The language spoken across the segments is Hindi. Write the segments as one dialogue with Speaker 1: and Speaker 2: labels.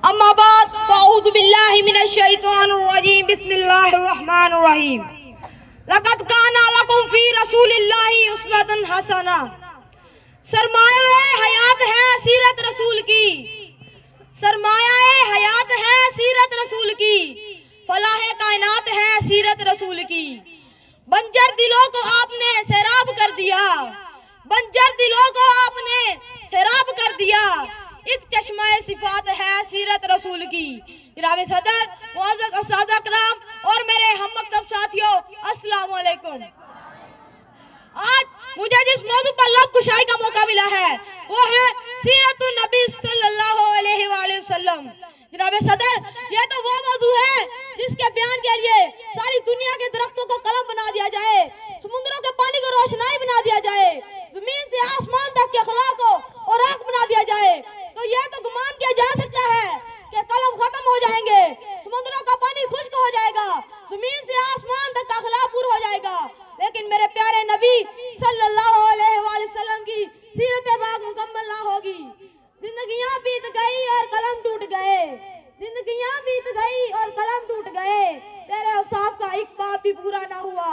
Speaker 1: अम्मा बाद अऊज़ु बिल्लाहि मिनश शैतानिर रजीम बिस्मिल्लाहिर रहमानिर रहीम लक़द काना लकुम फी रसूलिल्लाहि उस्वतुन हसना। सरमाया हयात है सीरत रसूल की, सरमाया हयात है सीरत रसूल की, फलाह कायनात है सीरत रसूल की। बंजर दिलों को आपने सैराब कर दिया, बंजर दिलों को आपने सैराब कर दिया। एक चश्मा सिफात है सीरत रसूल की। जनाब सदर, मुअज़्ज़ज़ अस्सादा किराम और मेरे हम मकतब साथियों, अस्सलाम वालेकुम। आज मुझे जिस मौजू पर लब कुशाई का मौका मिला है वो है सीरतुन नबी सल्लल्लाहु अलैहि वसल्लम। जनाब सदर, यह तो वो मौजू है जिसके बयान के लिए सारी दुनिया के दरख्तों को कलम बना दिया जाए, समुद्रों के पानी को रोशनाई बना दिया जाए, जमीन से आसमान तक के अखलाक को और आंख बना दिया जाए, तो यह तो गुमान किया जा सकता है कि कलम खत्म हो जाएंगे, समुद्रों का पानी खुश्क हो जाएगा, जमीन से आसमान तक का अखलाक पूरा हो जाएगा। लेकिन मेरे प्यारे नबी सल्लल्लाहु अलैहि वसल्लम की सीरत पाक मुकम्मल ना होगी। जिंदगियां बीत गई और कलम टूट गए, जिंदगियां बीत गई और कलम टूट गए, तेरे औसाफ का एक पाप भी पूरा ना हुआ।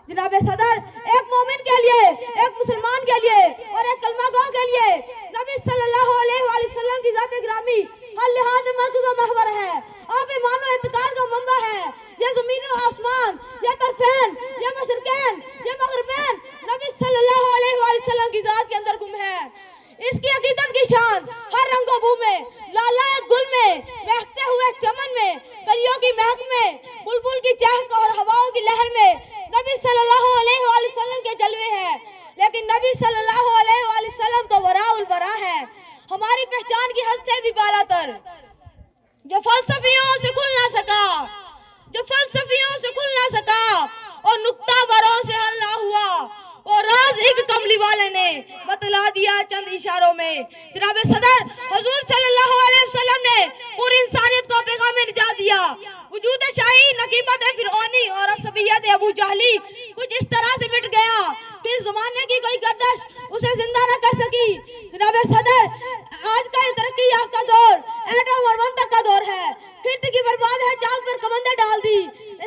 Speaker 1: जनाब सदर, एक मोमिन के लिए, एक मुसलमान के लिए और एक कलमागो के लिए नबी सल्लल्लाहु अलैहि वसल्लम की जात गिरामी हर लिहाज में मरकज़ व महवर है। आप मानो इत्तिकाल का मंबा है। ये ज़मीन व आसमान, ये तरफ़ैन, ये मशरिक़ैन, ये मग़रिबैन नबी सल्लल्लाहु अलैहि वसल्लम की जात के अंदर गुम है। इसकी अकीदत की शान हर रंगो बू में, लालाए गुल में, बहते हुए चमन में, कलियों की महक में, बुलबुल की चहक और हवाओं की लहर में नबी सल्लल्लाहु अलैहि वसल्लम के जलवे हैं। लेकिन नबी सल्लल्लाहु अलैहि वसल्लम तो वराउल वरा है, हमारी पहचान की हद से भी बालातर, जो फलसफियों से खुल ना सका, जो फलसफियों से खुल ना सका और नुक्ता वरों से हल ना हुआ, और राज एक कमली वाले ने बतला दिया चंद इशारों में। जनाब सदर, हुजूर सल्लल्लाहु अलैहि वसल्लम ने पूरी इंसानियत को पैगाम निजात दिया। वजूद शाही, नकीबत फिरौनी और असबियत अबू जहली कुछ इस तरह से मिट गया, फिर जमाने की कोई गर्दश उसे जिंदा न कर सकी। जनाब सदर, आज का तरक्की याफ्ता दौर एटम और मंतक का दौर है। फिर की बर्बाद है, चांद पर कमंदे डाल दी,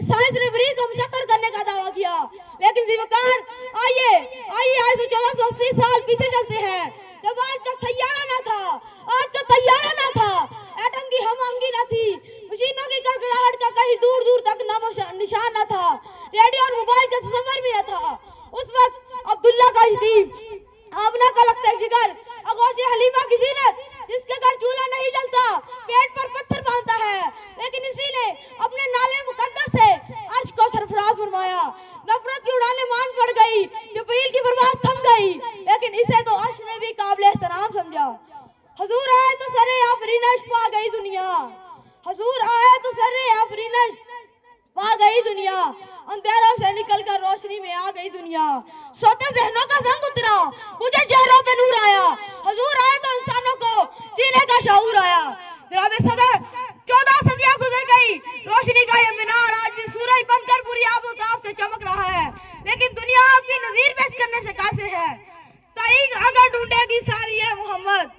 Speaker 1: साइंस ने मरीज को मुशक्कर करने का दावा किया। लेकिन जीवकार, आइए आइए आज से 1480 साल पीछे चलते हैं, जब आज का सैयारा ना था, आज का तैयारा ना था, एटम की हम आहंगी ना थी, मशीनों की गड़गड़ाहट का कहीं दूर दूर तक नामो निशान ना था, रेडियो और मोबाइल का तस्वर भी न था। उस वक्त अब्दुल्ला का यतीम, आमना का लगता है जिगर, अगौसी हलीमा की जीनत, जिसके घर चूल्हा नहीं जलता, पेट पर पत्थर बांधता है, लेकिन इसी ने अपने नाले मुकद्दस से अर्श को सरफराज फरमाया। नफरत की उड़ानें मान पड़ गई, जिब्रील की परवाज़ थम गई, लेकिन इसे तो अर्श ने भी काबिल एहतराम समझा। हुजूर आए तो सरे आफरीनश पा गई दुनिया, हुजूर आए तो सरे आफरीनश पा गई दुनिया, अंधेरों से निकलकर रोशनी में आ गई दुनिया। सोते ज़हनों का जंग उतरा, मुझे चेहरों पे नूर आया, हुजूर आए तो इंसानों को जीने का शऊर आया। जनाब सदर, 14 सदियां गुजर गई, रोशनी का ये मीनार आज भी सूरज बनकर पूरी आबोताब से चमक रहा है, लेकिन दुनिया आपकी नजीर पेश करने से कासिर है। तारीख अगर ढूंढेगी सारी है मोहम्मद,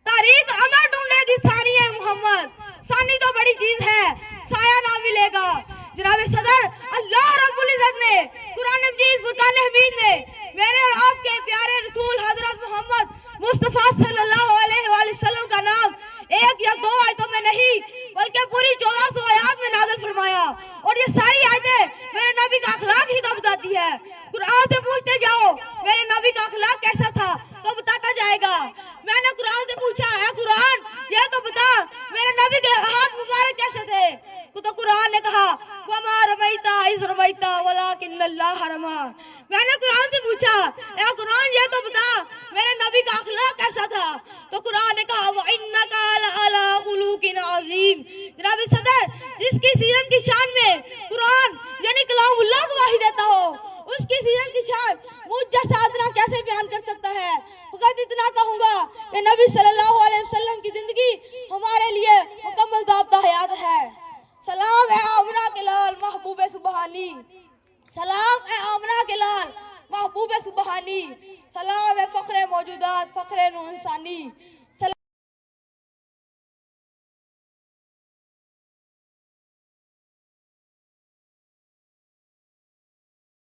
Speaker 1: तारीख अगर ढूंढेगी सारी है मोहम्मद, सानी तो बड़ी चीज है, साया ना मिलेगा। जनाब सदर, अल्लाह रब्बुल इज्जत ने कुरान मजीद फुरकान हमीद में मेरे और आपके प्यारे रसूल हजरत मोहम्मद मुस्तफा सल्लल्लाहु अलैहि वसल्लम का नाम एक या दो आयतों में नहीं बल्कि पूरी 1400 आयत में नाज़िल फरमाया। और ये सारी आयतें मेरे नबी का अखलाक ही तो बताती है। कुरान से पूछते जाओ मेरे नबी का अखलाक कैसा था तो बताता जाएगा। मैंने कुरान से पूछा, है कुरान ये तो बता मेरे नबी के हाथ मुबारक कैसे थे, तो कुरान ने कहा वमा रमैता इज़ रमैता वलाकिन्नल्लाह रमा। मैंने कुरान से पूछा, या कुरान ये तो बता मेरे नबी का अखलाक कैसा था, तो कुरान ने कहा व इन्नका लअला खुलुकिन अज़ीम। जनाब सदर, जिसकी सीरत की शान में कुरान यानी कलामुल्लाह गवाही देता हो, उसकी सीरत की शान मुझ जैसा आदमी कैसे बयान कर सकता है। फकत इतना कहूँगा कि नबी सल्लल्लाहु अलैहि वसल्लम की जिंदगी हमारे लिए मुकम्मल ज़ाब्ता हयात है। सलाम है आमना के लाल महबूबे सुबहानी, सलाम है आमना के लाल महबूबे सुबहानी, सलाम है फ़ख्रे मौजूदात फ़ख्रे नूर इंसानी।